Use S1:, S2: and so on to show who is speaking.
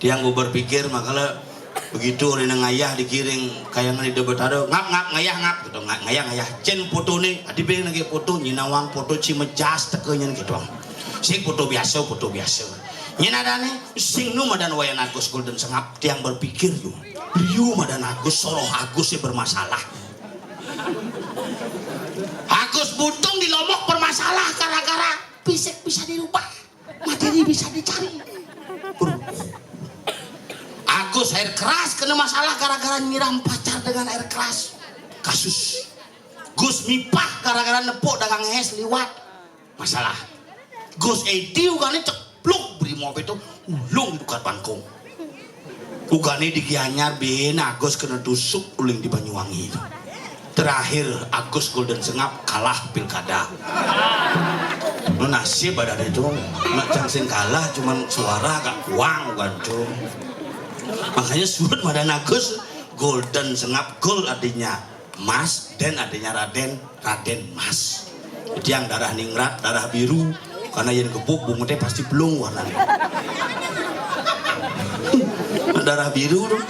S1: Dia gue berpikir makanya begitu oleh ngayah dikiring kayangan di debat ada ngap ngayah gitu ngayah cen foto nih adi beli lagi foto nyinawang foto cimejas tekenya gitu sing foto biasa nyina dane sing nu madan wayan Agus Golden Sengap tiang berpikir lu liu madan Agus soroh Agus bermasalah Agus Buntung di Lombok bermasalah gara-gara fisik bisa dirubah materi bisa dicari Agus air keras kena masalah gara-gara nyiram pacar dengan air keras kasus Gus Mipah gara-gara nepuk dagang es liwat masalah Gus Ediu kan cepluk brimob itu ulung di dekat Bangkong ugane di Gianyar ben Agus kena tusuk uling di Banyuwangi terakhir Agus Golden Sengap kalah pilkada nasib ada itu nak cangsing kalah cuman suara agak kuang bukan cung makanya surut Madan Agus Golden Sengap Gold adanya Mas dan adanya Raden Mas itu yang darah ningrat darah biru karena yang gebuk bungutnya pasti belum warnanya darah biru tuh